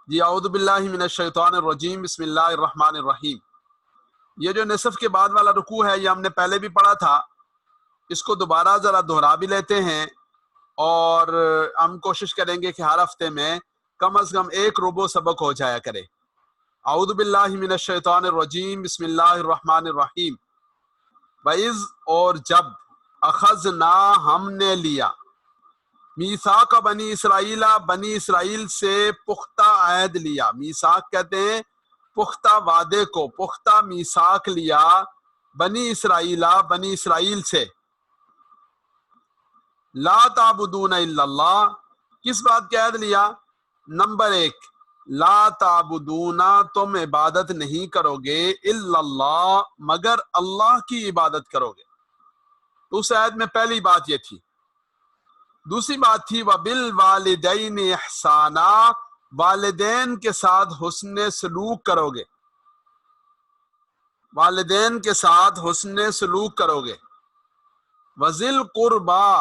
جی اعوذ باللہ من الشیطان الرجیم بسم اللہ الرحمن الرحیم. یہ جو نصف کے بعد والا رکوع ہے یہ ہم نے پہلے بھی پڑھا تھا، اس کو دوبارہ ذرا دہرا بھی لیتے ہیں اور ہم کوشش کریں گے کہ ہر ہفتے میں کم از کم ایک ربع سبق ہو جایا کرے. اعوذ باللہ من الشیطان الرجیم بسم اللہ الرحمن الرحیم. وَإِذْ اور جب اخذنا ہم نے لیا میثاق بنی اسرائیل بنی اسرائیل سے پختہ عہد لیا. میثاق کہتے ہیں پختہ وعدے کو، پختہ میثاق لیا بنی اسرائیل سے. لا تعبدون الا اللہ، کس بات کا عہد لیا؟ نمبر 1، لا تعبدون تم عبادت نہیں کرو گے الا اللہ مگر اللہ کی عبادت کرو گے. تو اس عہد میں پہلی بات یہ تھی. دوسری بات تھی وَبِالْوَالِدَيْنِ احسانا، والدین کے ساتھ حسن سلوک کرو گے، والدین کے ساتھ حسن سلوک کرو گے. وَذِي الْقُرْبَى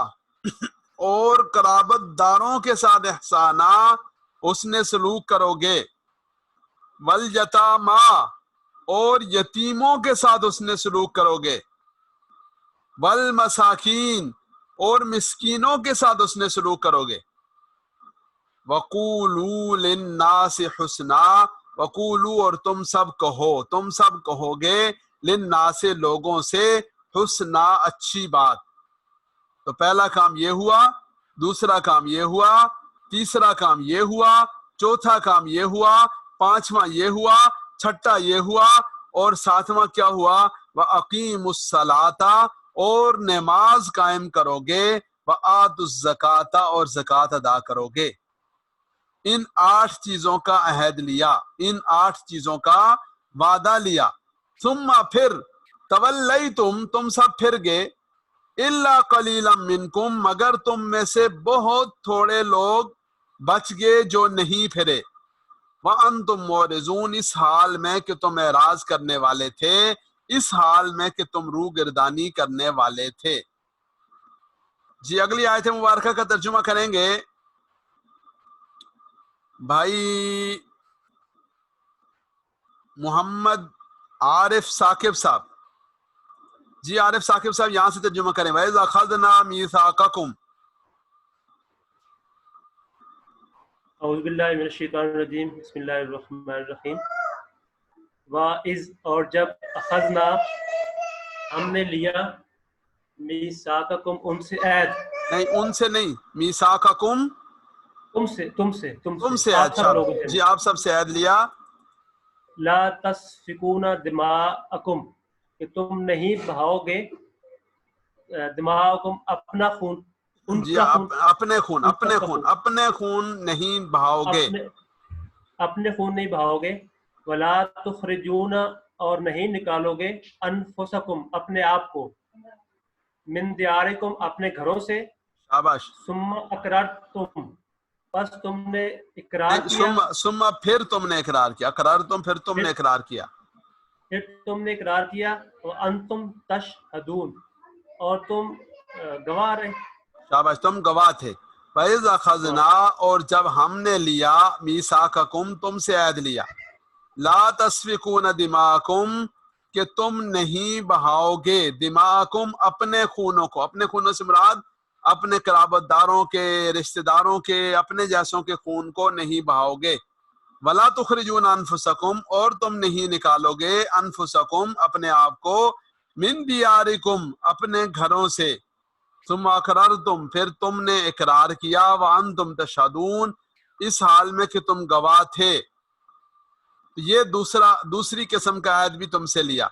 اور قرابت داروں کے ساتھ احسانا حسن سلوک کرو گے. وَالْيَتَامَى اور یتیموں کے ساتھ حسن سلوک کرو گے. وَالْمَسَاكِينَ اور مسکینوں کے ساتھ حسن سلوک کرو گے. وَقُولُوا لِلنَّاسِ حُسْنًا وَقُولُوا اور تم سب کہو گے لِلنَّاسِ لوگوں سے حسنا اچھی بات. تو پہلا کام یہ ہوا، دوسرا کام یہ ہوا، تیسرا کام یہ ہوا، چوتھا کام یہ ہوا، پانچواں یہ ہوا، چھٹا یہ ہوا اور ساتواں کیا ہوا؟ وَأَقِيمُوا الصَّلَاةَ اور نماز قائم کرو گے، وَآتُوا الزَّكَاةَ اور زکوٰۃ ادا کرو گے. ان 8 چیزوں کا عہد لیا، ان 8 چیزوں کا وعدہ لیا. ثم پھر تولیتم تم سب پھر گئے، الا قلیلا منکم مگر تم میں سے بہت تھوڑے لوگ بچ گئے جو نہیں پھرے. وانتم معرضون اس حال میں کہ تم اعراض کرنے والے تھے، اس حال میں کہ تم روگردانی کرنے والے تھے. جی اگلی آیت مبارکہ کا ترجمہ کریں گے بھائی محمد عارف ثاقب صاحب. جی عارف ثاقب صاحب یہاں سے ترجمہ کریں. وَإِذْ أَخَذْنَا مِيثَاقَكُمْ. اعوذ باللہ من الشیطان الرجیم بسم اللہ الرحمن الرحیم. وَإِذْ اور جب اخذنا ہم نے لیا میثاقکم ان سے عہد، نہیں ان سے نہیں، میثاقکم تم سے عہد. آپ سب لوگوں سے. جی آپ سب سے عہد لیا. لا تسفکون دماءکم کہ تم نہیں بہاؤ گے دماءکم اپنا خون، ان جی کا خون، اپنے خون نہیں بہاؤ گے. اپنے خون نہیں بہاؤ گے. ولا تخرجون اور نہیں نکالو گے انفسکم اپنے آپ کو، من دیارکم اپنے گھروں سے. شاباش. ثم اقررتم بس تم نے اقرار کیا. ثم پھر تم نے اقرار کیا. اقررتم پھر تم نے اقرار کیا. پھر تم نے اقرار کیا. وانتم تشہدون اور تم گواہ رہے. شاباش تم گواہ تھے. فَإِذْ أَخَذْنَا اور جب ہم نے لیا میثاقکم تم سے عہد لیا، لا تسفکون دماءکم کہ تم نہیں بہاؤ گے دماءکم اپنے خونوں کو. اپنے خونوں سے مراد اپنے قرابت داروں کے، رشتہ داروں کے، اپنے جیسوں کے خون کو نہیں بہاؤ گے. ولا تخرجون انفسکم اور تم نہیں نکالو گے انفسکم اپنے آپ کو، من دیارکم اپنے گھروں سے. ثم اقررتم پھر تم نے اقرار کیا، وانتم تشہدون اس حال میں کہ تم گواہ تھے. یہ دوسری قسم کا عہد بھی تم سے لیا،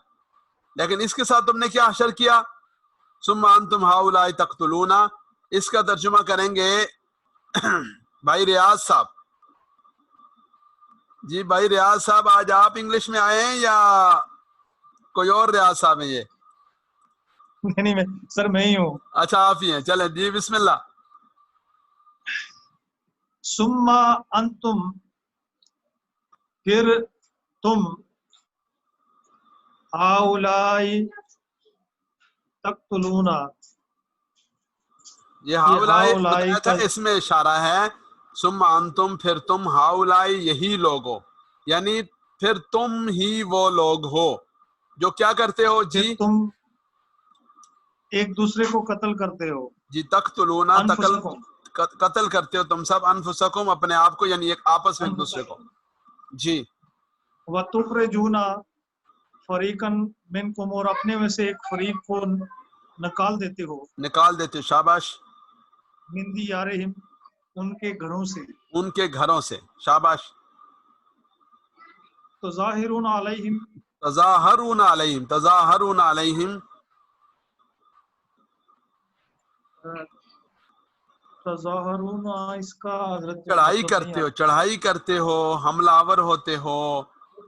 لیکن اس کے ساتھ تم نے کیا حشر کیا؟ ثم انتم ہؤلاء تقتلون. اس کا ترجمہ کریں گے بھائی ریاض صاحب. جی بھائی ریاض صاحب آج آپ انگلش میں آئے ہیں یا کوئی اور ریاض صاحب ہیں؟ یہ نہیں میں سر میں ہی ہوں. اچھا آپ ہی ہیں، چلیں جی بسم اللہ. ثم انتم پھر تم ہؤلاء تقتلون یہ ہؤلاء بتایا تھا اس میں اشارہ ہے ثم انتم پھر تم ہاؤلائی یہی لوگ ہو، یعنی پھر تم ہی وہ لوگ ہو جو کیا کرتے ہو پھر جی تم ایک دوسرے کو قتل کرتے ہو، جی تقتلون انفسکم قتل کرتے ہو تم سب، انفسکم اپنے آپ کو، یعنی ایک آپس میں ایک دوسرے کو جی وَتُخْرِجُونَ فَرِيقًا مِنْكُمْ اور اپنے میں سے ایک فریق کو نکال دیتے ہو، نکال دیتے ہو، شاباش، مِنْ دِيَارِهِمْ ان کے گھروں سے، ان کے گھروں سے، شاباش، تُظَاهِرُونَ عَلَيْهِمْ تظاہرون علیہم، تظاہرون علیہم، تظاہرون اس کا حضرت چڑھائی مطلب نہیں کرتے ہو، چڑھائی کرتے ہو، حملہ آور ہوتے ہو،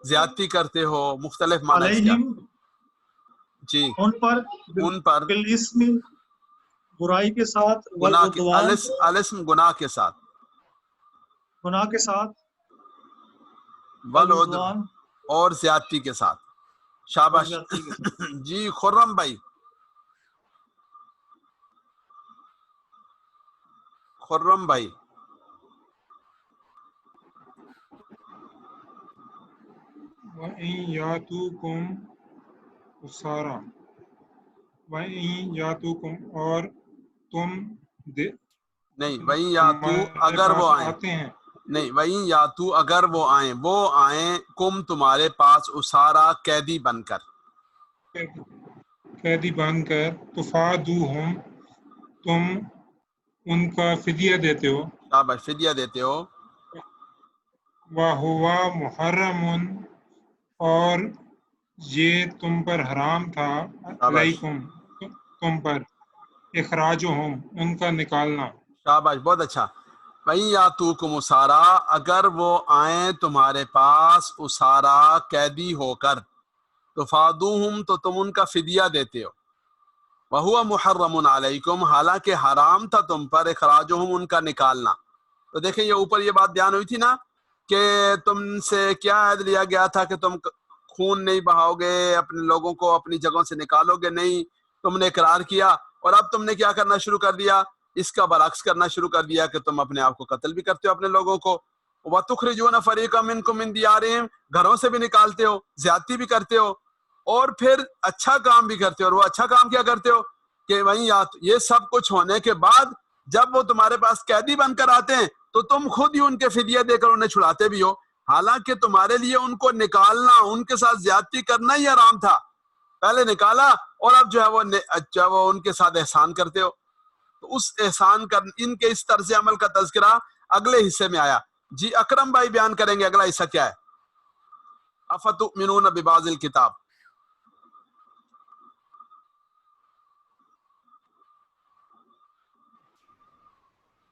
زیادتی کرتے ہو، مختلف معنی اس کیا علیہم جی ان پر ان پر بالاسم برائی کے ساتھ گناہ کے والعدوان الاسم گناہ کے ساتھ، گناہ کے ساتھ والعدوان والعدوان اور زیادتی کے ساتھ، اور شاباش زیادتی کے ساتھ۔ جی خرم بھائی، خرم بھائی وَإِن يَأْتُوكُمْ أُسَارَىٰ وَإِن يَأْتُوكُمْ اور تم نہیں، وہیں یاتو تمہارے اگر وہ پاس آئیں، آتے ہیں، نہیں وہیں یاتو اگر وہ آئیں کم تمہارے پاس اسارا قیدی بن کر، قیدی بن کر، تفادوہم تم ان کا فدیہ دیتے ہو، شاباش، فدیہ دیتے ہو، وَهُوَ مُحَرَّمٌ اور یہ تم پر حرام تھا، شاباش علیکم تم پر، اخراجہم ان کا نکالنا، شاباش، بہت اچھا، وہیں یاتو کم اسارا اگر وہ آئیں تمہارے پاس اسارا قیدی ہو کر، تو فادوہم تو تم ان کا فدیہ دیتے ہو، وہو محرم علیکم حالانکہ حرام تھا تم پر اخراجہم ان کا نکالنا۔ تو دیکھیں یہ اوپر یہ بات بیان ہوئی تھی نا کہ تم سے کیا عہد لیا گیا تھا کہ تم خون نہیں بہاؤ گے، اپنے لوگوں کو اپنی جگہوں سے نکالو گے نہیں، تم نے اقرار کیا، اور اب تم نے کیا کرنا شروع کر دیا، اس کا برعکس کرنا شروع کر دیا کہ تم اپنے آپ کو قتل بھی کرتے ہو اپنے لوگوں کو، وَتُخْرِجُونَ فَرِيقًا مِنْكُمْ مِنْ دِيَارِهِمْ گھروں سے بھی نکالتے ہو، زیادتی بھی کرتے ہو، اور پھر اچھا کام بھی کرتے ہو، اور وہ اچھا کام کیا کرتے ہو کہ وہیں یہ سب کچھ ہونے کے بعد جب وہ تمہارے پاس قیدی بن کر آتے ہیں تو تم خود ہی ان کے فدیہ دے کر انہیں چھڑاتے بھی ہو، حالانکہ تمہارے لیے ان کو نکالنا، ان کے ساتھ زیادتی کرنا ہی حرام تھا، پہلے نکالا اور اب جو ہے وہ ان کے ساتھ احسان کرتے ہو۔ تو اس احسان کر ان کے اس طرز عمل کا تذکرہ اگلے حصے میں آیا۔ جی اکرم بھائی بیان کریں گے اگلا حصہ کیا ہے۔ افتؤمنون ببعض الکتاب،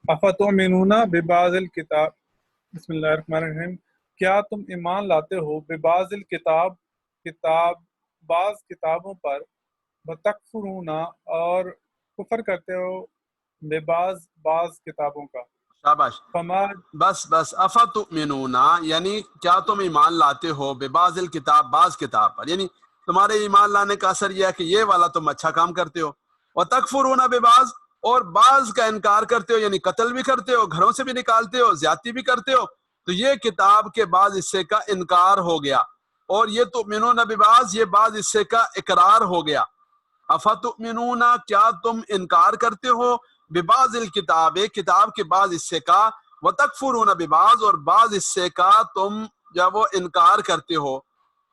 افتؤمنون ببعض الکتاب، بسم اللہ الرحمن الرحیم، کیا تم ایمان لاتے ہو ببعض الکتاب، بعض کتابوں پر، وتکفرون اور کفر کرتے ہو بعض کتابوں کا، شاباش، فما بس افتؤمنون یعنی کیا تم ایمان لاتے ہو ببعض الکتاب بعض کتاب پر، یعنی تمہارے ایمان لانے کا اثر یہ ہے کہ یہ والا تم اچھا کام کرتے ہو، وتکفرون ببعض اور بعض کا انکار کرتے ہو، یعنی قتل بھی کرتے ہو، گھروں سے بھی نکالتے ہو، زیادتی بھی کرتے ہو، تو یہ کتاب کے بعض حصے کا انکار ہو گیا، اور یہ تؤمنون ببعض یہ بعض حصے کا اقرار ہو گیا۔ افتؤمنون کیا تم انکار کرتے ہو ببعض الکتاب کتاب کے بعض حصے کا، وتکفرون ببعض اور بعض حصے کا تم جب وہ انکار کرتے ہو،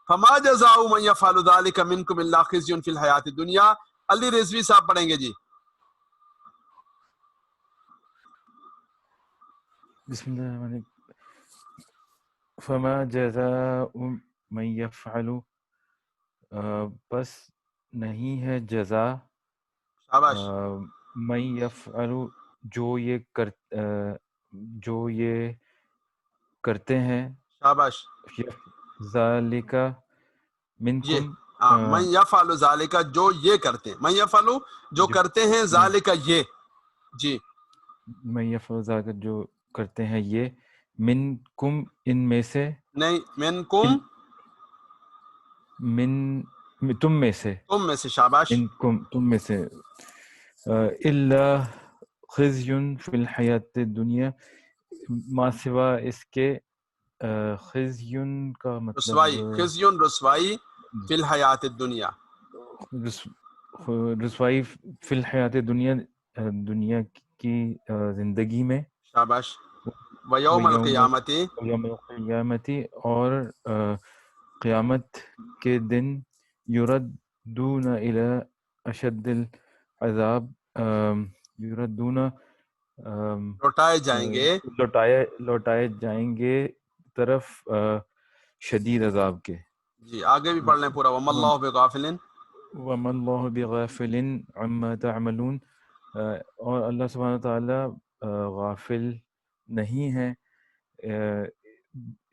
فما جزاء من يفعل ذلك منكم الا خزي في الحیات الدنیا۔ علی رضوی صاحب پڑھیں گے جی۔ بسم اللہ الرحمن الرحیم، فما جزاء من یفعل بس نہیں ہے جزا شاباش، من یفعل جو یہ کرتے ہیں، شاباش، ذالک یہ منکم من یفعل ذالک جو یہ کرتے ہیں، من یفعل جو کرتے ہیں، ذالک یہ، جی من یفعل ذالک جو کرتے ہیں یہ، منکم ان میں سے، نہیں منکم تم میں سے، تم میں سے، شاباش، انکم تم میں سے، الا خزی فی الحیات الدنیا ما سوا اس کے خزیون کا رسوائی، مطلب خزیون رسوائی فی الحیات الدنیا، رسوائی فی الحیات دنیا، دنیا کی زندگی میں، شاباش، ویوم القیامت، یوم القیامتی، اور قیامت کے دن یردون الی اشد العذاب، یردون لوٹائے جائیں گے، لوٹائے جائیں گے طرف شدید عذاب کے. جی آگے بھی پڑھ لیں پورا، وَمَا اللَّهُ بِغَافِلٍ وَمَا اللَّهُ بِغَافِلٍ عَمَّا تَعْمَلُونَ، اور اللہ سبحانہ وتعالیٰ غافل نہیں ہے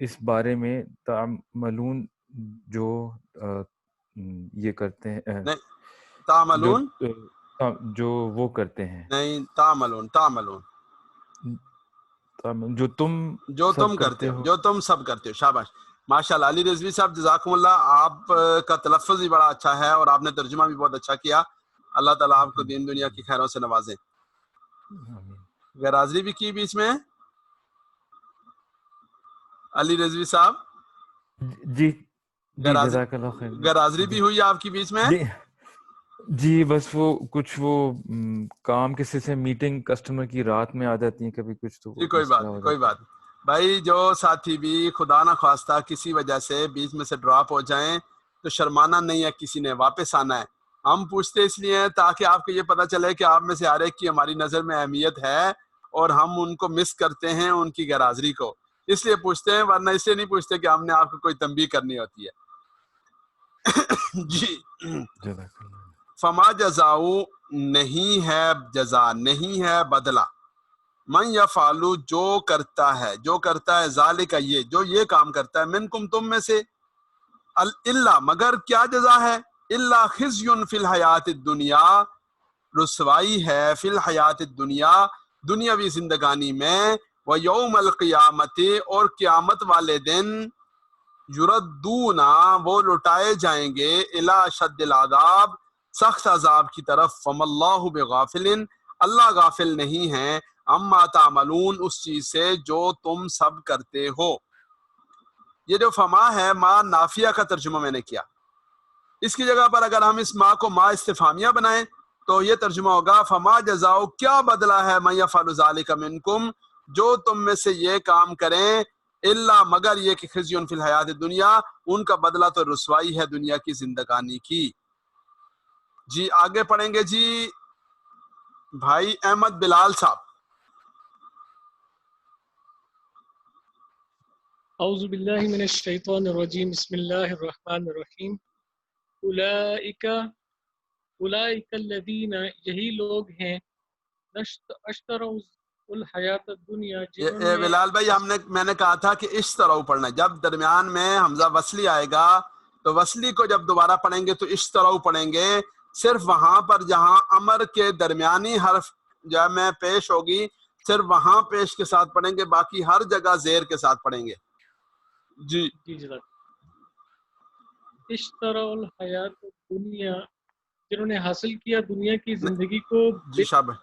اس بارے میں تعملون جو یہ کرتے ہیں، نہیں تعملون، جو وہ کرتے ہیں، نہیں تعملون، تعملون جو تم جو سب تم کرتے ہو، ہو. جو تم سب کرتے ہو. شاباش، ماشاء اللہ. علی رضوی صاحب جزاکم اللہ، آپ کا تلفظ بھی بڑا اچھا ہے اور آپ نے ترجمہ بھی بہت اچھا کیا. اللہ تعالیٰ آپ کو دین دنیا کی خیروں سے نوازے. غیرحاضری بھی کی بیچ میں علی رضوی صاحب؟ جی جی جزاک اللہ خیر. غیرحاضری بھی ہوئی آپ کی بیچ میں؟ جی بس وہ کچھ وہ کام کے سلسلے میٹنگ کسٹمر کی رات میں آ جاتی ہیں کبھی کچھ، تو جی کوئی بات نہیں، کوئی بات نہیں بھائی. جو ساتھی بھی خدا نہ خواستہ کسی وجہ سے بیچ میں سے ڈراپ ہو جائیں تو شرمانا نہیں ہے، کسی نے واپس آنا ہے. ہم پوچھتے اس لیے ہیں تاکہ آپ کو یہ پتہ چلے کہ آپ میں سے ہر ایک کی ہماری نظر میں اہمیت ہے اور ہم ان کو مس کرتے ہیں، ان کی غیرحاضری کو، اس لیے پوچھتے ہیں، ورنہ اس لیے نہیں پوچھتے کہ ہم نے آپ کو کوئی تنبیہ کرنی ہوتی ہے. جی فما جزاؤ، نہیں ہے جزا، نہیں ہے بدلہ، من یفعلو جو کرتا ہے ذالک یہ، جو یہ کام کرتا ہے، منکم تم میں سے، اللہ مگر کیا جزا ہے، اللہ خزی فی الحیات الدنیا، رسوائی ہے فی الحیات الدنیا، دنیاوی زندگانی میں، ویوم القیامت، اور قیامت والے دن، یردون وہ لٹائے جائیں گے، الی اشد العذاب سخت عذاب کی طرف. فما اللہ بغافل، اللہ غافل نہیں ہے، اما تعملون اس چیز سے جو تم سب کرتے ہو. یہ جو فما ہے ما نافیہ کا ترجمہ میں نے کیا، اس کی جگہ پر اگر ہم اس ما کو ما استفہامیہ بنائیں تو یہ ترجمہ ہوگا فما جزاؤ، کیا بدلہ ہے، من یفعل ذلک منکم جو تم میں سے یہ کام کریں، اللہ مگر یہ کہ خزی فی الحیات الدنیا، ان کا بدلہ تو رسوائی ہے دنیا کی زندگانی کی. جی آگے پڑھیں گے جی بھائی احمد بلال صاحب. اعوذ باللہ من الشیطان الرجیم، بسم اللہ الرحمن الرحیم. اولئک الذین، یہی لوگ ہیں، اشتروا الحیات الدنیا، جنہوں نے بلال بھائی میں نے کہا تھا کہ اس طرح پڑھنا ہے، جب درمیان میں حمزہ وصلی آئے گا تو وصلی کو جب دوبارہ پڑھیں گے تو اس طرح پڑھیں گے، صرف وہاں پر جہاں امر کے درمیانی حرف جو میں پیش ہوگی صرف وہاں پیش کے ساتھ پڑھیں گے، باقی ہر جگہ زیر کے ساتھ پڑھیں گے. جی جزاک. اشتروا الحیات الدنیا، جنہوں نے حاصل کیا دنیا کی زندگی کو جی شاباش،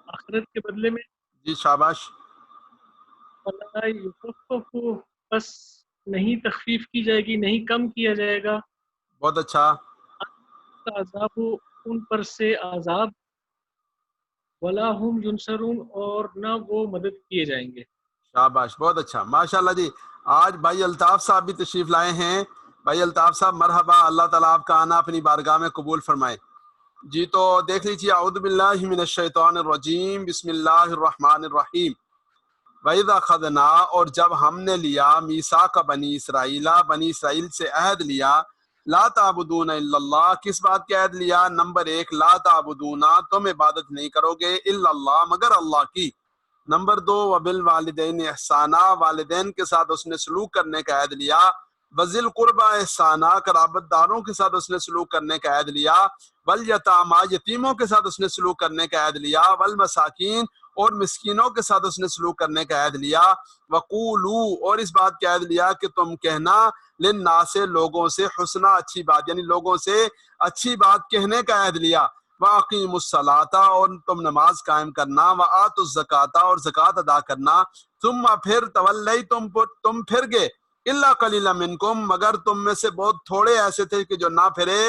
آخرت کے بدلے میں. جی شاباش، فلا یخفف، بس نہیں تخفیف کی جائے گی، نہیں کم کیا جائے گا، بہت اچھا، عذاب ان پر سے عذاب، ولا ہم ینصرون، اور نہ وہ مدد کیے جائیں گے. شاباش، بہت اچھا، ماشاءاللہ. جی آج بھائی الطاف صاحب بھی تشریف لائے ہیں. بھائی الطاف صاحب مرحبا، اللہ تعالیٰ آپ کا آنا اپنی بارگاہ میں قبول فرمائے. جی تو دیکھ لیجیے، اعوذ باللہ من الشیطان الرجیم، بسم اللہ الرحمن الرحیم. وَإِذَا أَخَذْنَا، اور جب ہم نے لیا، میثاق بنی اسرائیل، بنی اسرائیل سے عہد لیا، لا تعبدون الا اللہ، کس بات کی عہد لیا؟ نمبر 1 لا تعبدون، تم عبادت نہیں کرو گے، الا اللہ مگر اللہ کی. نمبر 2 وبالوالدین احسانا، والدین کے ساتھ اس نے سلوک کرنے کا عہد لیا. وذل قربا احسانا، قرابت داروں کے ساتھ اس نے سلوک کرنے کا عہد لیا. والیتاما، یتیموں کے ساتھ اس نے سلوک کرنے کا عہد لیا. والمساکین، اور مسکینوں کے ساتھ اس نے سلوک کرنے کا عہد لیا. وقولو، اور اس بات کا عہد لیا کہ تم کہنا، للناس، لوگوں سے، حسنا، اچھی بات، یعنی لوگوں سے اچھی بات کہنے کا عہد لیا. وَأَقِيمُوا الصَّلَاةَ اور تم نماز قائم کرنا، وَآتُوا الزَّكَاةَ اور زکوٰۃ ادا کرنا، ثم پھر تولیتم تم پھر گئے، الا قلیلا منکم مگر تم میں سے بہت تھوڑے ایسے تھے کہ جو نہ پھرے،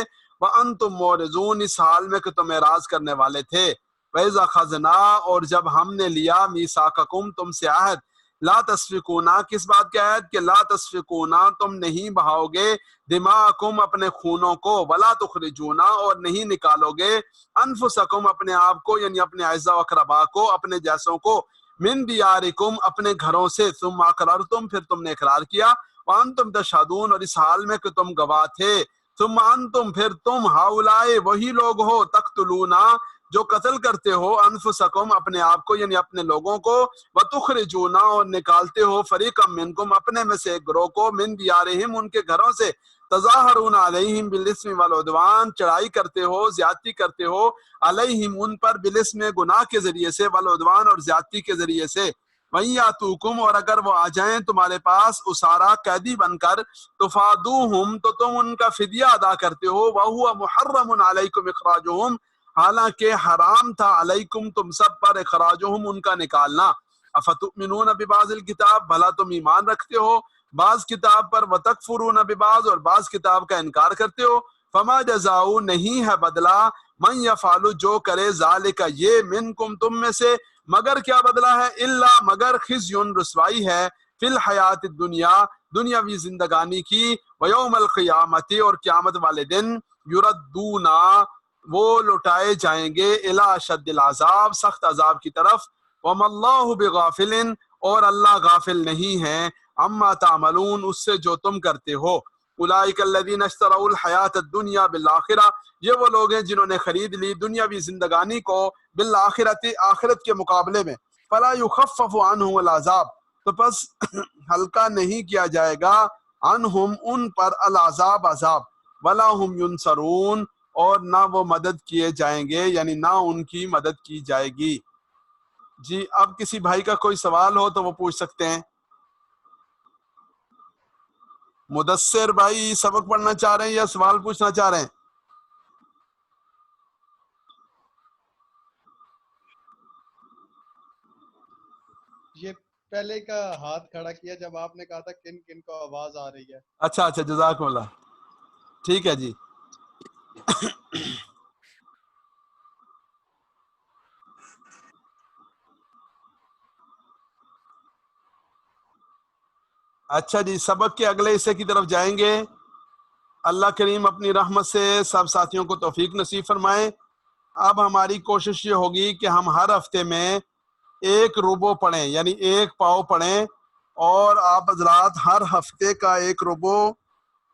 وانتم معرضون اس حال میں کہ تم اعراض کرنے والے تھے، وَإِذَا أَخَذْنَا اور جب ہم نے لیا میثاقکم تم سے عہد، لا تسفکونا کس بات کی عہد کہ لا تسفکونا تم نہیں بہاؤ گے، دماءکم اپنے خونوں کو، ولا تخرجونا اور نہیں نکالو گے، انفسکم اپنے آپ کو یعنی اپنے اعزاء و اقربا کو، اپنے جیسوں کو، من دیارکم اپنے گھروں سے، ثم اقررتم پھر تم نے اقرار کیا، وانتم تشہدون اور اس حال میں کہ تم گواہ تھے، ثم انتم پھر تم ہؤلاء وہی لوگ ہو، تقتلونا جو قتل کرتے ہو، انفسکم اپنے آپ کو یعنی اپنے لوگوں کو، وتخرجونا اور نکالتے ہو، فریقا منکم اپنے میں سے ایک گروہ کو، من دیارہم ان کے گھروں سے، تظاہرون علیہم بالاسم والعدوان چڑھائی کرتے ہو، زیادتی کرتے ہو، علیہم ان پر بالاسم گناہ کے ذریعے سے، والعدوان اور زیادتی کے ذریعے سے، وَإِن یاتوکم اور اگر وہ آ جائیں تمہارے پاس اسارا قیدی بن کر، تفادوہم تو تم ان کا فدیہ ادا کرتے ہو، وَهُوَ مُحَرَّمٌ عَلَيْكُمْ اخراجہم حالانکہ حرام تھا علیکم تم سب پر اخراجہم ان کا نکالنا، افتؤمنون ببعض الکتاب بھلا تم ایمان رکھتے ہو بعض کتاب پر، وتکفرون ببعض اور بعض کتاب کا انکار کرتے ہو، فما جزاؤ نہیں ہے بدلہ، من یفعل جو کرے ذالک یہ منکم تم میں سے، مگر کیا بدلہ ہے، الا مگر خزی رسوائی ہے، فی الحیات الدنیا دنیاوی زندگانی کی، ویوم القیامت اور قیامت والے دن، یردونا وہ لوٹائے جائیں گے، الی اشد العذاب سخت عذاب کی طرف، وما اللہ بغافل اور اللہ غافل نہیں ہے، اما تعملون اس سے جو تم کرتے ہو، اولئک الذین اشتروا الحیات الدنیا بالآخرہ یہ وہ لوگ ہیں جنہوں نے خرید لی دنیاوی زندگانی کو بالآخرت آخرت کے مقابلے میں، فلا یخفف عنہم العذاب تو پس ہلکا نہیں کیا جائے گا، عنہم ان پر العذاب عذاب، ولا ہم ینصرون اور نہ وہ مدد کیے جائیں گے یعنی نہ ان کی مدد کی جائے گی۔ جی اب کسی بھائی کا کوئی سوال ہو تو وہ پوچھ سکتے ہیں۔ مدثر بھائی سبق پڑھنا چاہ رہے ہیں یا سوال پوچھنا چاہ رہے ہیں؟ یہ پہلے کا ہاتھ کھڑا کیا جب آپ نے کہا تھا کن کن کو آواز آ رہی ہے۔ اچھا جزاکم اللہ، ٹھیک ہے جی۔ اچھا جی، سبق کے اگلے حصے کی طرف جائیں گے۔ اللہ کریم اپنی رحمت سے سب ساتھیوں کو توفیق نصیب فرمائے۔ اب ہماری کوشش یہ ہوگی کہ ہم ہر ہفتے میں ایک ربع پڑھیں یعنی ایک پاؤ پڑھیں، اور آپ حضرات ہر ہفتے کا ایک ربع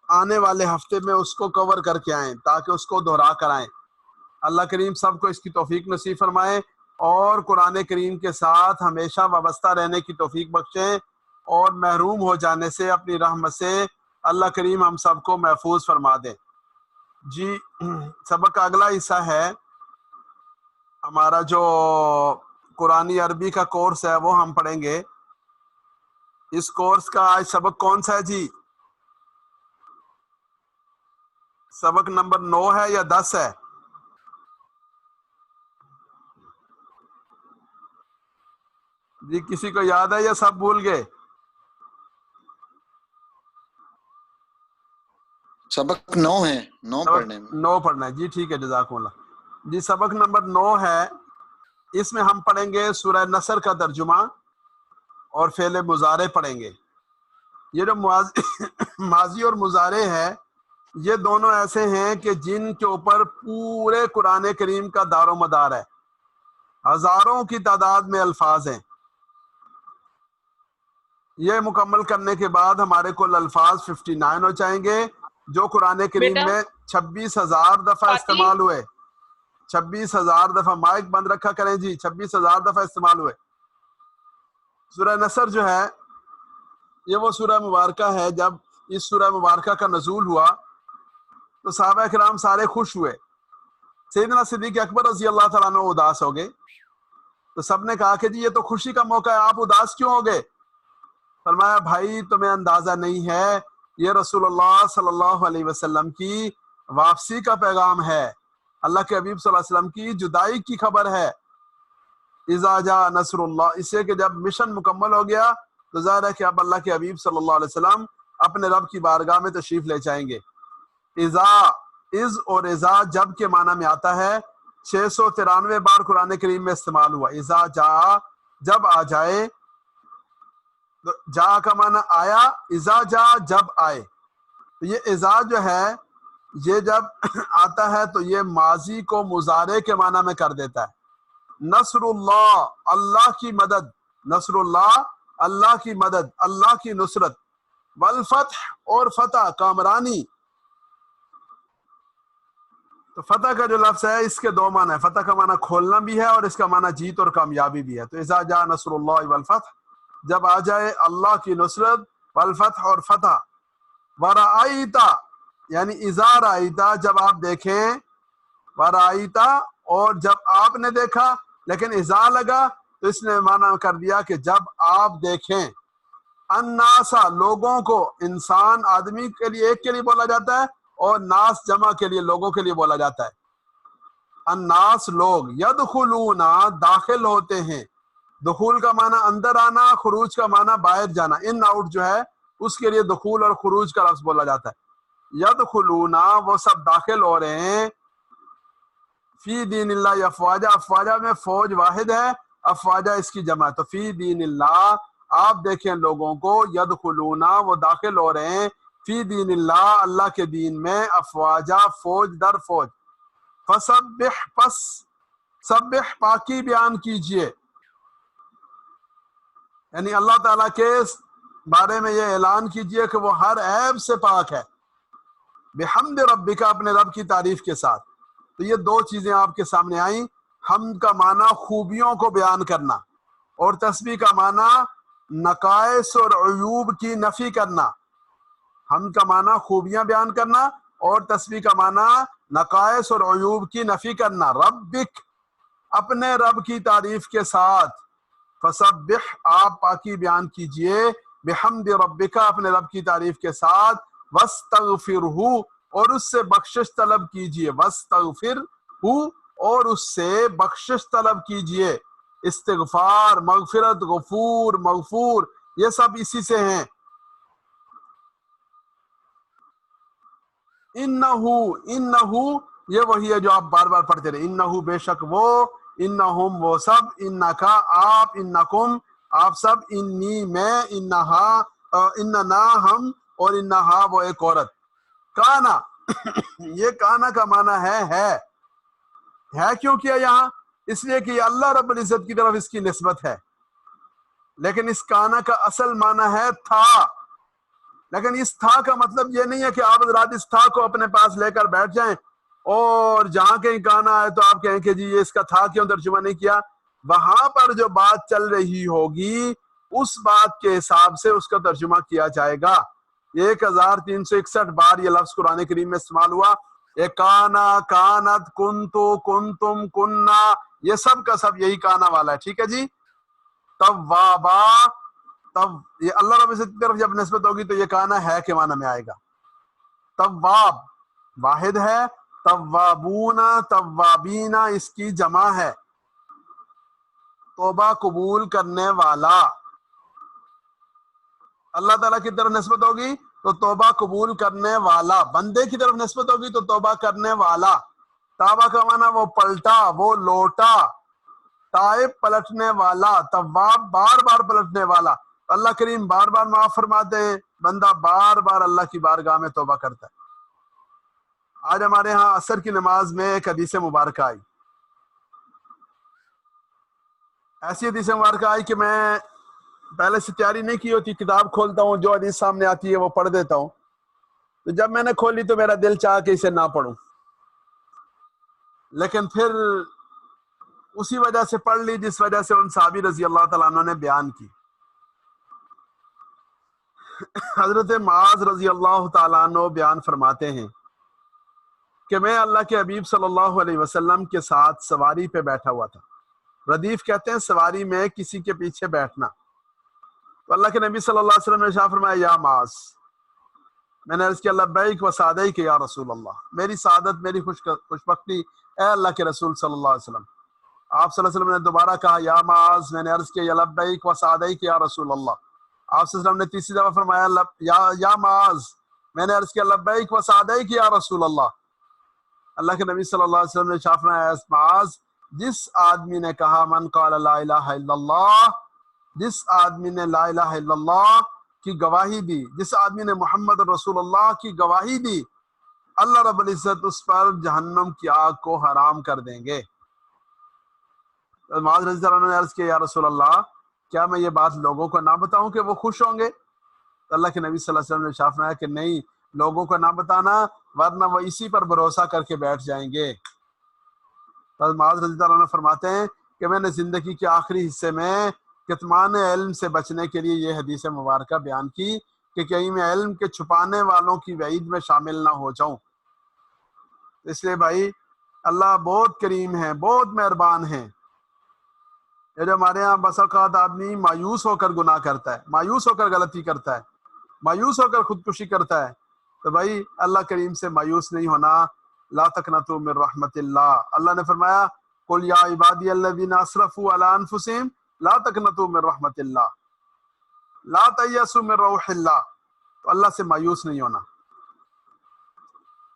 آنے والے ہفتے میں اس کو کور کر کے آئیں تاکہ اس کو دہرا کر آئیں۔ اللہ کریم سب کو اس کی توفیق نصیب فرمائے اور قرآن کریم کے ساتھ ہمیشہ وابستہ رہنے کی توفیق بخشیں، اور محروم ہو جانے سے اپنی رحمت سے اللہ کریم ہم سب کو محفوظ فرما دیں۔ جی سبق کا اگلا حصہ ہے ہمارا جو قرآن عربی کا کورس ہے وہ ہم پڑھیں گے۔ اس کورس کا آج سبق کون سا ہے جی؟ سبق نمبر 9 ہے یا 10 ہے؟ جی کسی کو یاد ہے یا سب بھول گئے؟ سبق 9 ہے، 9 پڑھنے میں 9 پڑھنا ہے جی، ٹھیک ہے جزاکم اللہ جی۔ سبق نمبر 9 ہے، اس میں ہم پڑھیں گے سورہ نصر کا ترجمہ اور فعل مضارع پڑھیں گے۔ یہ جو ماضی اور مضارع ہے یہ دونوں ایسے ہیں کہ جن کے اوپر پورے قرآن کریم کا دار و مدار ہے، ہزاروں کی تعداد میں الفاظ ہیں۔ یہ مکمل کرنے کے بعد ہمارے کل الفاظ 59 ہو جائیں گے جو قرآن کریم میں 26,000 دفعہ استعمال ہوئے۔ 26,000 دفعہ، مائک بند رکھا کریں جی، 26,000 دفعہ استعمال ہوئے۔ سورہ نصر جو ہے یہ وہ سورہ مبارکہ ہے، جب اس سورہ مبارکہ کا نزول ہوا تو صحابہ کرام سارے خوش ہوئے۔ سیدنا صدیق اکبر رضی اللہ تعالیٰ عنہ اداس ہو گئے، تو سب نے کہا کہ جی یہ تو خوشی کا موقع ہے، آپ اداس کیوں ہو گئے؟ فرمایا بھائی تمہیں اندازہ نہیں ہے، یہ رسول اللہ صلی اللہ علیہ وسلم کی واپسی کا پیغام ہے، اللہ کے حبیب صلی اللہ علیہ وسلم کی جدائی کی خبر ہے. اذا جاء نصر اللہ، اس سے کہ جب مشن مکمل ہو گیا تو ظاہر ہے کہ اب اللہ کے حبیب صلی اللہ علیہ وسلم اپنے رب کی بارگاہ میں تشریف لے جائیں گے. اذا، از اور اذا جب کے معنی میں آتا ہے، 693 بار قرآن کریم میں استعمال ہوا. اذا جاء جب آ جائے، جا کا معنی آیا، اذا جا جب آئے. تو یہ اذا جو ہے یہ جب آتا ہے تو یہ ماضی کو مضارع کے معنی میں کر دیتا ہے. نصر اللہ، اللہ کی مدد، نصر اللہ اللہ کی مدد، اللہ کی نصرت. والفتح اور فتح، کامرانی. تو فتح کا جو لفظ ہے اس کے دو معنی ہے، فتح کا معنی کھولنا بھی ہے اور اس کا معنی جیت اور کامیابی بھی ہے. تو اذا جاء نصر اللہ والفتح، جب آ جائے اللہ کی نصرت، والفتح اور فتح. ورأیتا یعنی اذا رأیتا جب آپ دیکھیں، ورأیتا اور جب آپ نے دیکھا، لیکن اذا لگا تو اس نے معنی کر دیا کہ جب آپ دیکھیں. الناسا لوگوں کو، انسان آدمی کے لیے ایک کے لیے بولا جاتا ہے اور ناس جمع کے لیے لوگوں کے لیے بولا جاتا ہے. الناس لوگ، یدخلون داخل ہوتے ہیں. دخول کا معنی اندر آنا، خروج کا معنی باہر جانا. ان آؤٹ جو ہے اس کے لیے دخول اور خروج کا لفظ بولا جاتا ہے. یدخلون وہ سب داخل ہو رہے ہیں. فی دین اللہ افواجا، افواجا میں فوج واحد ہے، افواجا اس کی جمع ہے. تو فی دین اللہ آپ دیکھیں لوگوں کو، یدخلون وہ داخل ہو رہے ہیں، فی دین اللہ اللہ کے دین میں، افواجا فوج در فوج. فسبح پس سبح پاکی بیان کیجئے، یعنی اللہ تعالیٰ کے بارے میں یہ اعلان کیجئے کہ وہ ہر عیب سے پاک ہے. بحمد ربک، اپنے رب کی تعریف کے ساتھ. تو یہ دو چیزیں آپ کے سامنے آئیں. حمد کا معنی خوبیوں کو بیان کرنا، اور تسبیح کا معنی نقائص اور عیوب کی نفی کرنا. حمد کا معنی خوبیاں بیان کرنا اور تسبیح کا معنی نقائص اور عیوب کی نفی کرنا. ربک، اپنے رب کی تعریف کے ساتھ. فسبح، آپ پاکی بیان کیجئے، بحمد ربک، اپنے رب کی تعریف کے ساتھ. واستغفرہ، اور اس سے بخشش طلب کیجئے. واستغفرہ، اور اس سے بخشش طلب کیجئے. استغفار، مغفرت، غفور، مغفور، یہ سب اسی سے ہیں. انہو یہ وہی ہے جو آپ بار بار پڑھتے رہے. انہو بے شک وہ، انہم وہ سب، انکا آپ، انکم آپ سب، انی میں، انہا اننا ہم، اور انہا وہ ایک عورت. کانا یہ کانا کا معنی ہے کیوں کیا یہاں؟ اس لیے کہ یہ اللہ رب العزت کی طرف اس کی نسبت ہے. لیکن اس کانا کا اصل معنی ہے تھا. لیکن اس تھا کا مطلب یہ نہیں ہے کہ آپ حضرات اس تھا کو اپنے پاس لے کر بیٹھ جائیں اور جہاں کہیں کانا ہے تو آپ کہیں کہ جی یہ اس کا تھا کیوں ترجمہ نہیں کیا. وہاں پر جو بات چل رہی ہوگی اس بات کے حساب سے اس کا ترجمہ کیا جائے گا. 1361 بار یہ لفظ قرآن کریم میں استعمال ہوا. یہ کانا، کانت، کنتو، کنتم، کننا، یہ سب کا سب یہی کانا والا ہے. ٹھیک ہے جی. توابا، تب یہ اللہ رب العزت کی طرف جب نسبت ہوگی تو یہ کانا ہے کے معنی میں آئے گا. تواب واحد ہے، توابون، توابین اس کی جمع ہے. توبہ قبول کرنے والا، اللہ تعالیٰ کی طرف نسبت ہوگی تو توبہ قبول کرنے والا. بندے کی طرف نسبت ہوگی تو توبہ کرنے والا. تابہ کا معنی وہ پلٹا، وہ لوٹا. تائب پلٹنے والا، تواب بار بار پلٹنے والا. اللہ کریم بار بار معاف فرماتے ہیں، بندہ بار بار اللہ کی بارگاہ میں توبہ کرتا ہے. آج ہمارے ہاں عصر کی نماز میں ایک حدیث مبارکہ آئی. ایسی حدیث مبارکہ آئی کہ میں پہلے سے تیاری نہیں کی ہوتی، کتاب کھولتا ہوں، جو حدیث سامنے آتی ہے وہ پڑھ دیتا ہوں. تو جب میں نے کھولی تو میرا دل چاہا کہ اسے نہ پڑھوں، لیکن پھر اسی وجہ سے پڑھ لی جس وجہ سے ان صحابی رضی اللہ تعالیٰ عنہ نے بیان کی. حضرت معاذ رضی اللہ تعالیٰ عنہ بیان فرماتے ہیں کہ میں اللہ کے حبیب صلی اللہ علیہ وسلم کے ساتھ سواری پہ بیٹھا ہوا تھا. ردیف کہتے ہیں سواری میں کسی کے پیچھے بیٹھنا. تو اللہ کے نبی صلی اللہ علیہ وسلم نے ارشاد فرمایا یا معاذ، میں نے عرض کیا لبیک و سعدیک یا رسول اللہ، میری سعادت میری خوشبختی اے اللہ کے رسول صلی اللہ علیہ وسلم۔ آپ صلی اللہ علیہ وسلم نے دوبارہ کہا یا معاذ، میں نے عرض کیا یا لبیک و سعدیک یا رسول اللہ۔ آپ صلی اللہ علیہ وسلم نے تیسری دفعہ فرمایا یا معاذ، میں نے عرض کیا لبیک و سعدیک یا رسول اللہ۔ اللہ کے نبی صلی اللہ علیہ وسلم نے شاف فرمایا معاذ، جس آدمی نے کہا من قال لا الہ الا اللہ، جس آدمی نے لا الہ الا اللہ کی گواہی دی، جس آدمی نے محمد رسول اللہ کی گواہی دی، اللہ رب العزت اس پر جہنم کی آگ کو حرام کر دیں گے۔ معاذ رضی اللہ عنہ نے عرض کیا یا رسول اللہ، کیا میں یہ بات لوگوں کو نہ بتاؤں کہ وہ خوش ہوں گے؟ تو اللہ کے نبی صلی اللہ علیہ وسلم نے ارشاد فرمایا کہ نہیں، لوگوں کو نہ بتانا ورنہ وہ اسی پر بھروسہ کر کے بیٹھ جائیں گے۔ معاذ رضی اللہ عنہ فرماتے ہیں کہ میں نے زندگی کے آخری حصے میں کتمان علم سے بچنے کے لیے یہ حدیث مبارکہ بیان کی کہ کہیں میں علم کے چھپانے والوں کی وعید میں شامل نہ ہو جاؤں۔ اس لیے بھائی اللہ بہت کریم ہے، بہت مہربان ہے۔ یہ جو ہمارے ہاں بس اوقات آدمی مایوس ہو کر گناہ کرتا ہے، مایوس ہو کر غلطی کرتا ہے، مایوس ہو کر خودکشی کرتا ہے، تو بھائی اللہ کریم سے مایوس نہیں ہونا۔ لا تقنطوا من رحمت اللہ، اللہ نے فرمایا قل یا عبادی الذین اسرفوا علی انفسہم لا تقنطوا من رحمت اللہ لا تیأسوا من روح اللہ، تو اللہ سے مایوس نہیں ہونا۔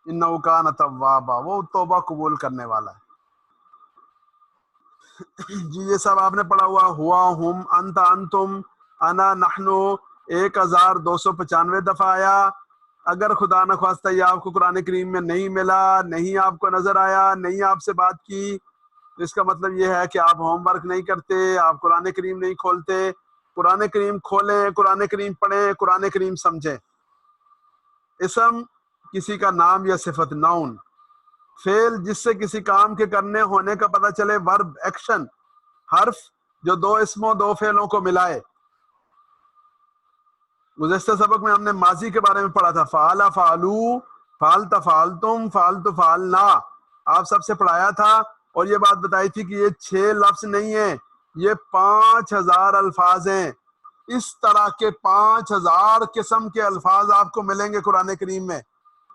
انہ کان توابا، وہ توبہ قبول کرنے والا ہے۔ جی یہ سب آپ نے پڑھا ہوا ہم انت انتم انا نحنو 1295 دفعہ آیا۔ اگر خدا نخواستہ یہ آپ کو قرآن کریم میں نہیں ملا، نہیں آپ کو نظر آیا، نہیں آپ سے بات کی، تو اس کا مطلب یہ ہے کہ آپ ہوم ورک نہیں کرتے، آپ قرآن کریم نہیں کھولتے۔ قرآن کریم کھولیں، قرآن کریم پڑھیں، قرآن کریم سمجھیں۔ اسم کسی کا نام یا صفت، ناؤن فعل جس سے کسی کام کے کرنے ہونے کا پتہ چلے، ورب ایکشن حرف جو دو اسموں دو فعلوں کو ملائے۔ گزشتہ سبق میں ہم نے ماضی کے بارے میں پڑھا تھا، فعل فعلو، فعلت فعلتم، فعلت فعلنا، آپ سب سے پڑھایا تھا اور یہ بات بتائی تھی کہ یہ 6 لفظ نہیں ہیں، یہ 5000 الفاظ ہیں۔ اس طرح کے 5000 قسم کے الفاظ آپ کو ملیں گے قرآن کریم میں۔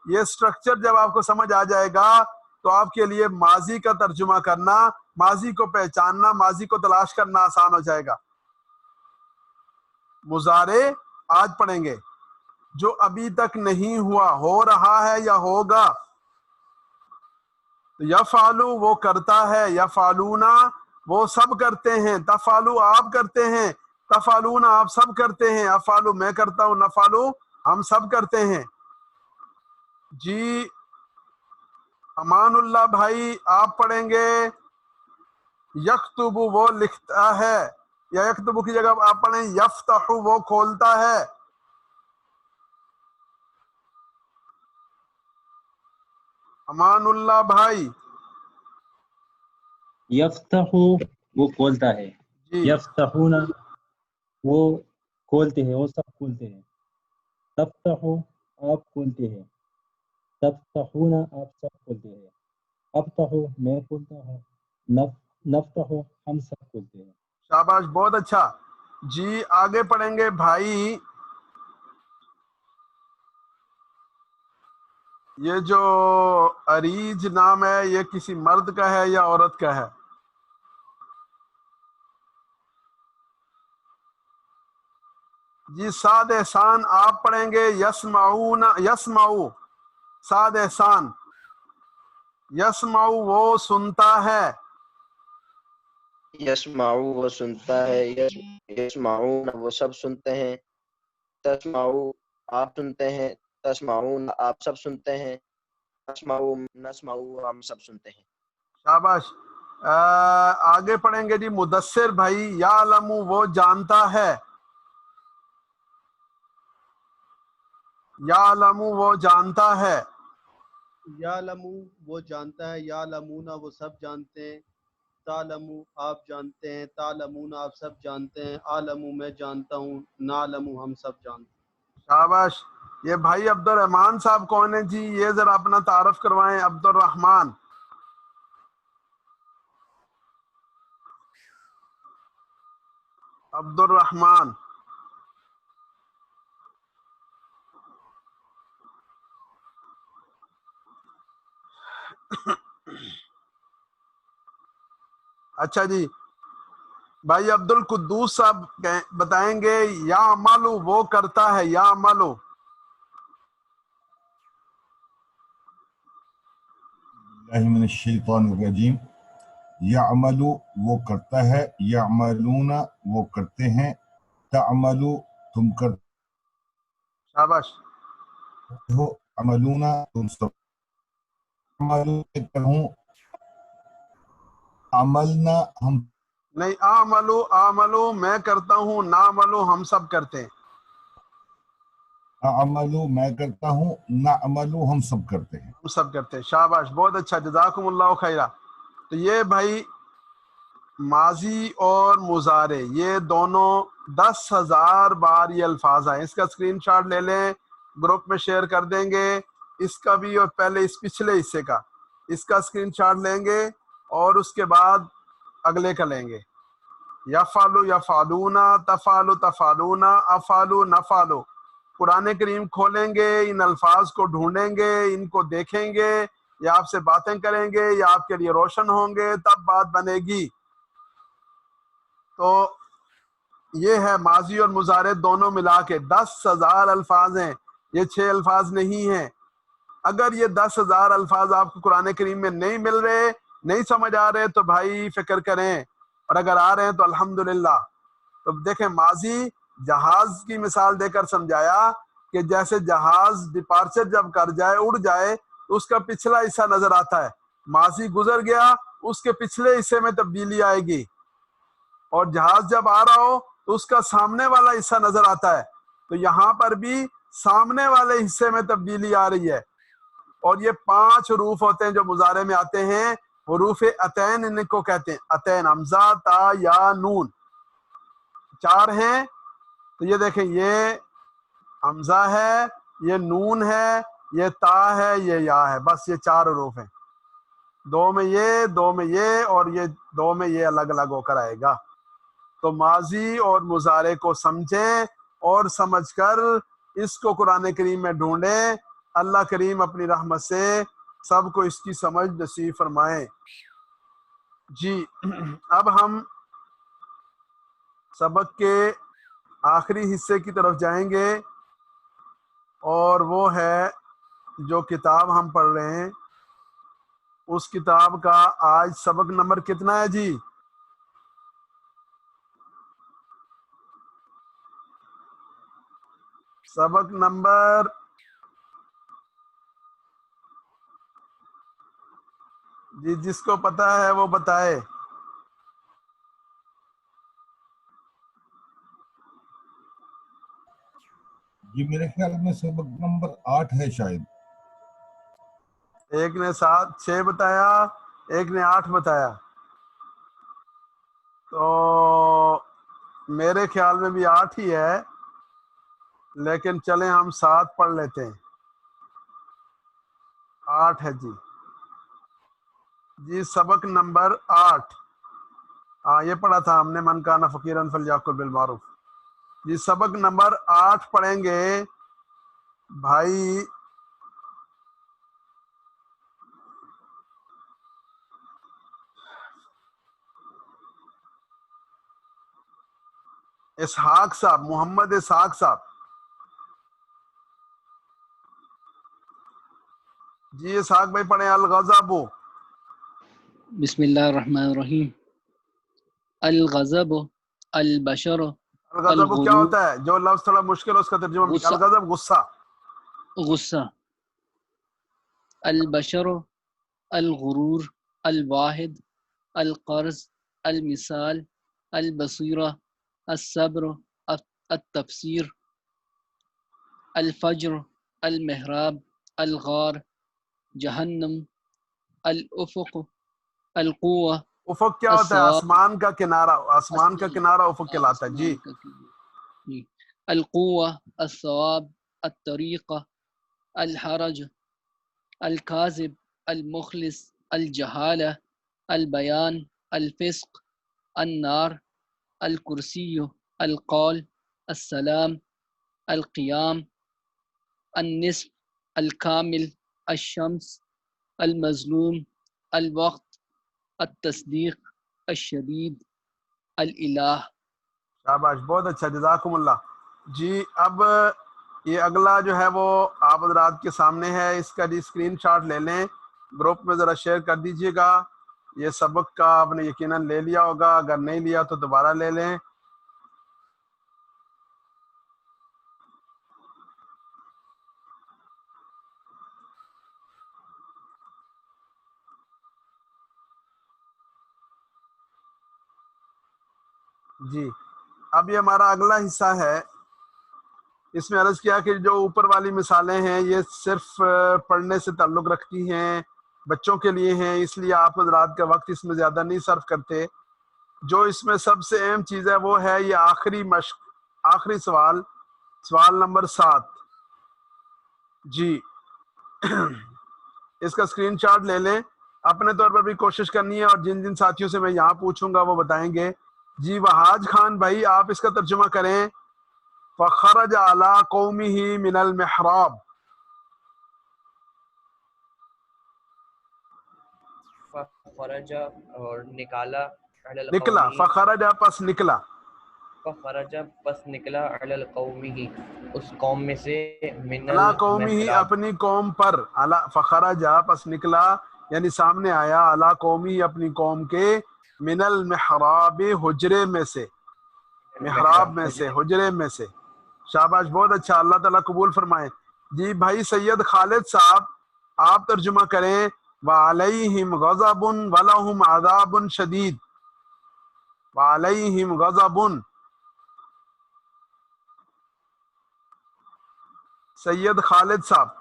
یہ سٹرکچر جب آپ کو سمجھ آ جائے گا تو آپ کے لیے ماضی کا ترجمہ کرنا، ماضی کو پہچاننا، ماضی کو تلاش کرنا آسان ہو جائے گا۔ مضارع آج پڑھیں گے، جو ابھی تک نہیں ہوا، ہو رہا ہے یا ہوگا۔ یفعلو وہ کرتا ہے، یفعلونا وہ سب کرتے ہیں، تفعلو آپ کرتے ہیں، تفعلون آپ سب کرتے ہیں، افعلو میں کرتا ہوں، نفعلو ہم سب کرتے ہیں۔ جی امان اللہ بھائی آپ پڑھیں گے یکتب وہ لکھتا ہے، یا یکتب کی جگہ آپ پڑھیں یفتح وہ کھولتا ہے۔ امان اللہ بھائی یفتح وہ کھولتا ہے، جی یفتحون وہ کھولتے ہیں، وہ سب کھولتے ہیں۔ تفتح آپ کھولتے ہیں، تفتحون آپ سب کھولتے ہیں۔ افتح میں کھولتا ہوں، نفتح ہم سب کھولتے ہیں۔ شاباش بہت اچھا۔ جی آگے پڑھیں گے بھائی، یہ جو اریج نام ہے یہ کسی مرد کا ہے یا عورت کا ہے؟ جی سعد احسان آپ پڑھیں گے یسمعون، یسمعو سعد احسان، یسمعو وہ سنتا ہے، یسمعو وہ سنتا ہے، یسمعون وہ سب سنتے ہیں، تسمعو آپ سنتے ہیں، تسمعون آپ سب سنتے ہیں، نسمعو نسمعو ہم سب سنتے ہیں۔ شاباش۔ آگے پڑھیں گے جی مدثر بھائی، یعلم وہ جانتا ہے، یعلم وہ جانتا ہے، یعلمو وہ جانتا ہے، یعلمون وہ سب جانتے ہیں، تعلمو آپ جانتے ہیں، تعلمون آپ سب جانتے ہیں، عالمو میں جانتا ہوں، نعلمو ہم سب جانتے ہیں۔ شاباش۔ یہ بھائی عبد الرحمان صاحب کون ہیں جی؟ یہ ذرا اپنا تعارف کروائیں۔ عبد الرحمان، عبد الرحمان اچھا جی، بھائی عبد القدوس صاحب بتائیں گے یا عملو وہ کرتا ہے، یا عملو اللہ من الشیطان الرجیم، یعملو وہ کرتا ہے، یعملون وہ کرتے ہیں، تعملو تم کرتے شاباش، ہو، عملون تم سب، عملو ہوں، عملنا ہم، نہیں، عملو عملو میں کرتا ہوں، نہ عملو ہم سب کرتے ہیں. عملو میں کرتا ہوں، نہ عملو ہم سب کرتے ہیں. ہم سب کرتے ہیں. شاباش، بہت اچھا، جزاکم اللہ خیرہ. تو یہ بھائی ماضی اور مضارع یہ دونوں 10,000 بار یہ الفاظ آئے. اس کا اسکرین شاٹ لے لیں، گروپ میں شیئر کر دیں گے. اس کا بھی اور پہلے اس پچھلے حصے کا اس کا اسکرین شاٹ لیں گے اور اس کے بعد اگلے کا لیں گے. یفعلو یفعلون، تفعلو تفعلون، افعلو نفعلو. قرآن کریم کھولیں گے، ان الفاظ کو ڈھونڈیں گے، ان کو دیکھیں گے، یا آپ سے باتیں کریں گے یا آپ کے لیے روشن ہوں گے، تب بات بنے گی. تو یہ ہے ماضی اور مضارع دونوں ملا کے 10,000 الفاظ ہیں، یہ 6 الفاظ نہیں ہیں. اگر یہ 10,000 الفاظ آپ کو قرآن کریم میں نہیں مل رہے، نہیں سمجھ آ رہے، تو بھائی فکر کریں، اور اگر آ رہے ہیں تو الحمدللہ. تو دیکھیں، ماضی جہاز کی مثال دے کر سمجھایا کہ جیسے جہاز ڈپارچر جب کر جائے، اڑ جائے، تو اس کا پچھلا حصہ نظر آتا ہے. ماضی گزر گیا، اس کے پچھلے حصے میں تبدیلی آئے گی، اور جہاز جب آ رہا ہو تو اس کا سامنے والا حصہ نظر آتا ہے. تو یہاں پر بھی سامنے والے حصے میں تبدیلی آ رہی ہے. اور یہ 5 حروف ہوتے ہیں جو مضارع میں آتے ہیں، حروف عتین ان کو کہتے ہیں. عتین، حمزہ، تا، یا، نون، 4 ہیں. تو یہ دیکھیں، یہ حمزہ ہے، یہ نون ہے، یہ تا ہے، یہ یا ہے. بس یہ 4 حروف ہیں. 2 میں یہ، 2 میں یہ، اور یہ 2 میں یہ الگ الگ ہو کر آئے گا. تو ماضی اور مضارع کو سمجھیں اور سمجھ کر اس کو قرآن کریم میں ڈھونڈیں. اللہ کریم اپنی رحمت سے سب کو اس کی سمجھ نصیب فرمائیں. جی، اب ہم سبق کے آخری حصے کی طرف جائیں گے، اور وہ ہے جو کتاب ہم پڑھ رہے ہیں، اس کتاب کا آج سبق نمبر کتنا ہے جی؟ سبق نمبر جی، جس کو پتا ہے وہ بتائے. جی میرے خیال میں سبق نمبر 8 ہے شاید. ایک نے 6 بتایا، ایک نے 8 بتایا. تو میرے خیال میں بھی 8 ہی ہے، لیکن چلیں ہم 7 پڑھ لیتے ہیں. 8 ہے جی. جی سبق نمبر 8، ہاں یہ پڑھا تھا ہم نے، من کان فقیرن فلیأکل بالمعروف. جی سبق نمبر 8 پڑھیں گے بھائی. اسحاق صاحب، محمد اسحاق صاحب. جی اسحاق بھائی پڑھیں. الغضب. بسم اللہ الرحمن الرحیم. الغضب البشر الغضب کیا الغرور. ہوتا ہے؟ جو لفظ تھوڑا مشکل ہے اس کا ترجمہ. غصہ. الغضب غصہ. غصہ. البشر الغرور الواحد القرض المثال البصیرہ الصبر التفسیر الفجر المحراب الغار جہنم الافق القوہ. افق کیا ہوتا ہے؟ آسمان کا کنارہ. آسمان کا کنارہ افق کہلاتا ہے. جی. القوہ الثواب الطریقہ الحرج الکاذب المخلص الجہالہ البیان الفسق النار الکرسی القول السلام القیام النصف الکامل الشمس المظلوم الوقت التصدیق الشدید الالہ۔ شاباش، بہت اچھا، جزاکم اللہ۔ جی اب یہ اگلا جو ہے وہ آپ حضرات کے سامنے ہے، اس کا جی اسکرین شاٹ لے لیں، گروپ میں ذرا شیئر کر دیجئے گا۔ یہ سبق کا آپ نے یقیناً لے لیا ہوگا، اگر نہیں لیا تو دوبارہ لے لیں۔ جی اب یہ ہمارا اگلا حصہ ہے، اس میں عرض کیا کہ جو اوپر والی مثالیں ہیں یہ صرف پڑھنے سے تعلق رکھتی ہیں، بچوں کے لیے ہیں، اس لیے آپ حضرات کا وقت اس میں زیادہ نہیں صرف کرتے۔ جو اس میں سب سے اہم چیز ہے وہ ہے یہ آخری مشق، آخری سوال، سوال نمبر 7۔ جی اس کا اسکرین شاٹ لے لیں، اپنے طور پر بھی کوشش کرنی ہے، اور جن جن ساتھیوں سے میں یہاں پوچھوں گا وہ بتائیں گے۔ جی وحاج خان بھائی آپ اس کا ترجمہ کریں۔ فخرج علی قومہ من المحراب، فخرج اور نکالا، علی نکلا، القومہ، فخرج پس نکلا، فخرج پس نکلا، علی القومہ اس قوم میں سے، من علی قومہ المحراب اپنی قوم پر، فخرج پس نکلا یعنی سامنے آیا، علی قومی اپنی قوم کے، من المحراب حجرے میں سے، محراب میں سے، حجرے میں سے۔ شاباش، بہت اچھا، اللہ تعالیٰ قبول فرمائے۔ جی بھائی سید خالد صاحب آپ ترجمہ کریں۔ وعلیہم غضب ولہم عذاب شدید، وعلیہم غضب، سید خالد صاحب۔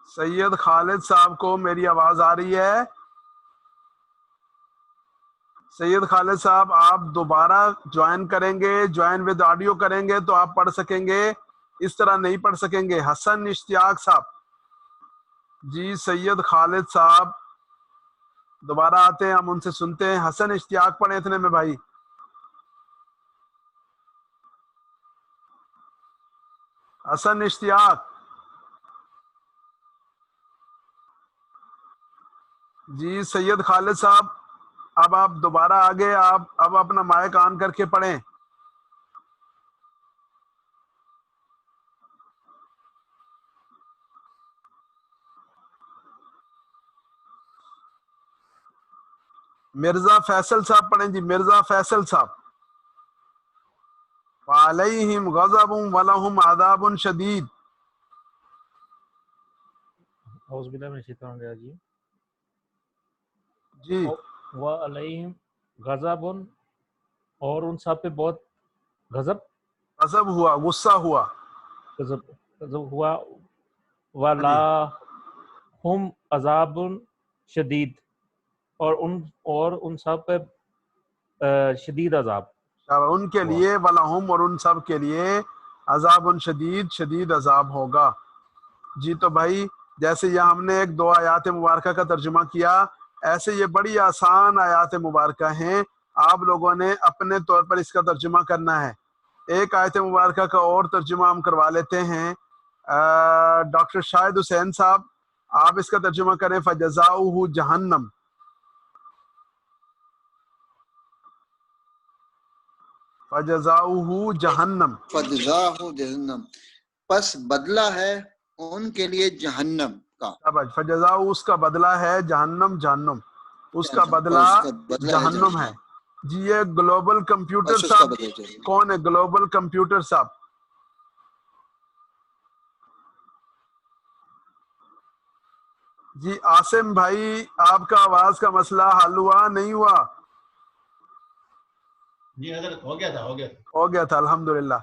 سید خالد صاحب کو میری آواز آ رہی ہے؟ سید خالد صاحب آپ دوبارہ جوائن کریں گے، جوائن ود آڈیو کریں گے تو آپ پڑھ سکیں گے، اس طرح نہیں پڑھ سکیں گے۔ حسن اشتیاق صاحب، جی سید خالد صاحب دوبارہ آتے ہیں، ہم ان سے سنتے ہیں۔ حسن اشتیاق پڑھیں اتنے میں بھائی۔ حسن اشتیاق، جی سید خالد صاحب اب آپ دوبارہ آگے، آپ اب اپنا مائک آن کر کے پڑھیں۔ مرزا فیصل صاحب پڑھیں جی، مرزا فیصل صاحب۔ وعلیہم غضب ولہم عذاب شدید۔ اعوذ باللہ من الشیطان الرجیم۔ جی وعلیہم غضب، اور ان سب پہ بہت غضب ہوا، غصہ ہوا، غضب ہوا، وَلَهُمْ عَذَابٌ شدید، اور ان سب پہ شدید عذاب، ان کے لیے، وَلَهُمْ اور ان سب کے لیے، عذاب شدید، شدید عذاب ہوگا۔ جی تو بھائی جیسے یہ ہم نے ایک دو آیات مبارکہ کا ترجمہ کیا، ایسے یہ بڑی آسان آیات مبارکہ ہیں، آپ لوگوں نے اپنے طور پر اس کا ترجمہ کرنا ہے۔ ایک آیت مبارکہ کا اور ترجمہ ہم کروا لیتے ہیں۔ ڈاکٹر شاہد حسین صاحب آپ اس کا ترجمہ کریں۔ فجزاؤہ جہنم، فجزاؤہ جہنم، فجزاہ جہنم، پس بدلہ ہے ان کے لیے جہنم کا، فجزاؤہ اس کا بدلہ ہے جہنم، جہنم اس کا بدلہ جہنم ہے۔ جی یہ گلوبل کمپیوٹر صاحب کون ہے؟ گلوبل کمپیوٹر صاحب، جی عاصم بھائی آپ کا آواز کا مسئلہ حل ہوا نہیں ہوا؟ جی حضرت ہو گیا تھا، ہو گیا تھا الحمدللہ۔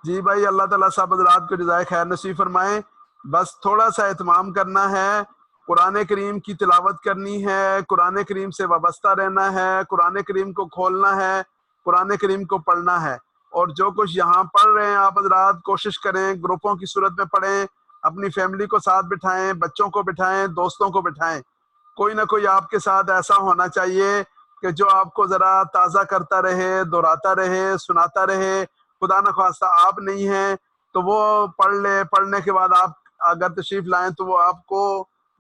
جی بھائی اللہ تعالیٰ صاحب حضرات کو جزائے خیر نصیب فرمائیں۔ بس تھوڑا سا اہتمام کرنا ہے، قرآن کریم کی تلاوت کرنی ہے، قرآن کریم سے وابستہ رہنا ہے، قرآن کریم کو کھولنا ہے، قرآن کریم کو پڑھنا ہے، اور جو کچھ یہاں پڑھ رہے ہیں آپ حضرات کوشش کریں گروپوں کی صورت میں پڑھیں، اپنی فیملی کو ساتھ بٹھائیں، بچوں کو بٹھائیں، دوستوں کو بٹھائیں، کوئی نہ کوئی آپ کے ساتھ ایسا ہونا چاہیے کہ جو آپ کو ذرا تازہ کرتا رہے، دہراتا رہے، سناتا رہے۔ خدا نخواستہ آپ نہیں ہیں تو وہ پڑھ لے، پڑھنے کے بعد آپ اگر تشریف لائیں تو وہ آپ کو